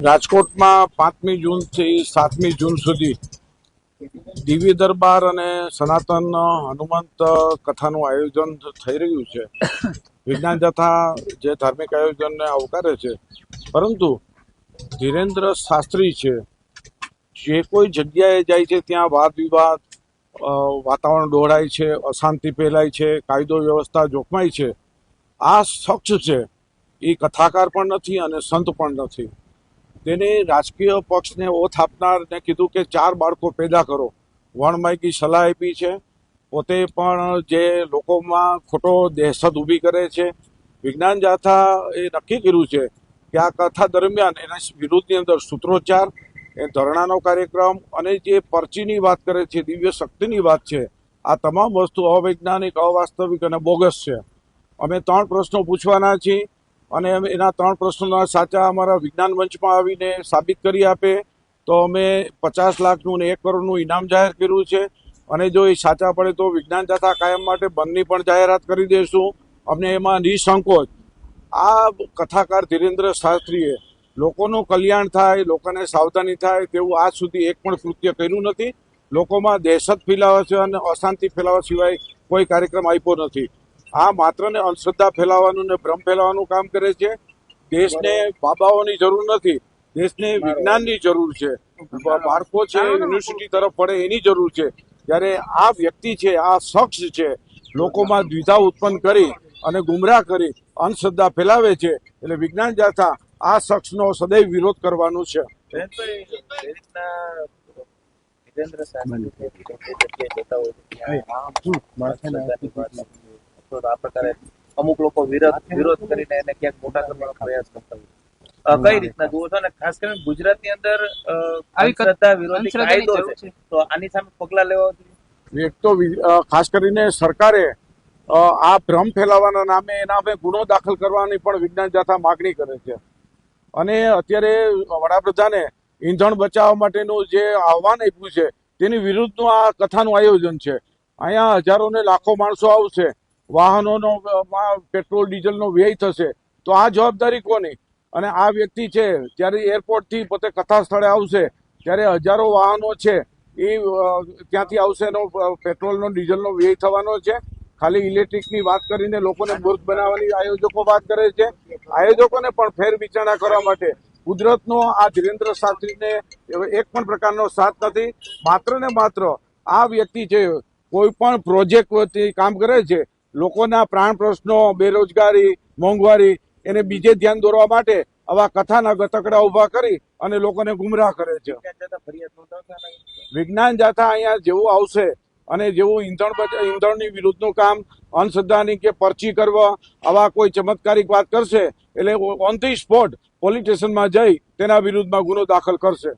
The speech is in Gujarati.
રાજકોટમાં 5મી જૂનથી 7મી જૂન સુધી દિવ્ય દરબાર અને સનાતન હનુમંત કથાનું આયોજન થઈ રહ્યું છે. વિજ્ઞાન જથ્થા જે ધાર્મિક આયોજનને આવકારે છે, પરંતુ ધીરેન્દ્ર શાસ્ત્રી છે જે કોઈ જગ્યાએ જાય છે ત્યાં વાદ વિવાદ, વાતાવરણ ડહોળાય છે, અશાંતિ ફેલાય છે, કાયદો વ્યવસ્થા જોખમાય છે. આ શખ્સ છે એ કથાકાર પણ નથી અને સંત પણ નથી. તેને રાજકીય પક્ષને ઓથ આપનારને કીધું કે 4 બાળકો પેદા કરો, વણમાયકી સલાહ આપી છે. પોતે પણ જે લોકોમાં ખોટો દહેશત ઊભી કરે છે. વિજ્ઞાન જાથા એ નક્કી કર્યું છે કે આ કથા દરમિયાન એના વિરુદ્ધની અંદર સૂત્રોચ્ચાર, એ ધરણાનો કાર્યક્રમ અને જે પરચીની વાત કરે છે, દિવ્ય શક્તિની વાત છે, આ તમામ વસ્તુ અવૈજ્ઞાનિક, અવાસ્તવિક અને બોગસ છે. અમે 3 પ્રશ્નો પૂછવાના છીએ અને એના 3 પ્રશ્નોના સાચા અમારા વિજ્ઞાન મંચમાં આવીને સાબિત કરી આપે તો અમે 50 લાખનું અને 1 કરોડનું ઇનામ જાહેર કર્યું છે. અને જો એ સાચા પડે તો વિજ્ઞાન જાથા કાયમ માટે બંધની પણ જાહેરાત કરી દઈશું. અમને એમાં નિસંકોચ. આ કથાકાર ધીરેન્દ્ર શાસ્ત્રીએ લોકોનું કલ્યાણ થાય, લોકોને સાવધાની થાય તેવું આજ સુધી એક પણ કૃત્ય કર્યું નથી. લોકોમાં દહેશત ફેલાવવા છે અને અશાંતિ ફેલાવવા સિવાય કોઈ કાર્યક્રમ આપ્યો નથી. આ માત્ર ને અંધશ્રદ્ધા ફેલાવવાનું ને ભ્રમ ફેલાવવાનું કામ કરે છે. દેશને બાબાઓની જરૂર નથી, દેશને વિજ્ઞાનની જરૂર છે. બાળકો છે યુનિવર્સિટી તરફ પડે એની જરૂર છે. જ્યારે આ વ્યક્તિ છે, આ શખ્સ છે, લોકોમાં દ્વિધા ઉત્પન્ન કરી અને ગુમરાહ કરી અંધશ્રદ્ધા ફેલાવે છે. એટલે વિજ્ઞાન જાથા આ શખ્સનો સદૈવ વિરોધ કરવાનું છે. અમુક લોકો વિરોધ કરીને એને ક્યાંક મોટા કરવાનો પ્રયાસ કરતા હોય, કઈ રીતના જુઓ છો? અને ખાસ કરીને ગુજરાતની અંદર અંધશ્રદ્ધા વિરોધી કાયદો છે, તો આની સામે પગલા લેવા જોઈએ. એક તો ખાસ કરીને સરકારે આ ભ્રમ ફેલાવવાના નામે એના અમે ગુનો દાખલ કરવાની પણ વિજ્ઞાન જાથા માગણી કરે છે. અને અત્યારે વડાપ્રધાને ઈંધણ બચાવવા માટેનું જે આહવાન આપ્યું છે તેની વિરુદ્ધનું આ કથાનું આયોજન છે. અહીંયા હજારો ને લાખો માણસો આવશે, વાહનોનો પેટ્રોલ ડીઝલનો વ્યય થશે, તો આ જવાબદારી કોની? અને આ વ્યક્તિ છે જ્યારે એરપોર્ટથી પોતે કથા સ્થળે આવશે ત્યારે હજારો વાહનો છે એ ત્યાંથી આવશે, એનો પેટ્રોલનો ડીઝલનો વ્યય થવાનો છે. ખાલી ઇલેક્ટ્રિકની વાત કરીને લોકોને મૂર્ખ બનાવવાની આયોજકો વાત કરે છે. આયોજકોને પણ ફેર વિચારણા કરવા માટે કુદરતનો આ ધીરેન્દ્ર શાસ્ત્રીને એક પણ પ્રકારનો સાથ નથી. માત્ર ને માત્ર આ વ્યક્તિ છે કોઈ પણ પ્રોજેક્ટ વતી કામ કરે છે. લોકોના પ્રાણ પ્રશ્નો, બેરોજગારી, મોંઘવારી એને બીજે ધ્યાન દોરવા માટે આવા કથાના ગતકડા ઉભા કરી અને લોકોને ગુમરાહ કરે છે. વિજ્ઞાન જાથા અહીંયા જેવું આવશે અને જેવું ઈંધણની વિરુદ્ધનું કામ, અંધશ્રદ્ધાની કે પરચી કરવા, આવા કોઈ ચમત્કારિક વાત કરશે એટલે ઓન ધી સ્પોટ પોલીસ સ્ટેશનમાં જઈ તેના વિરુદ્ધમાં ગુનો દાખલ કરશે.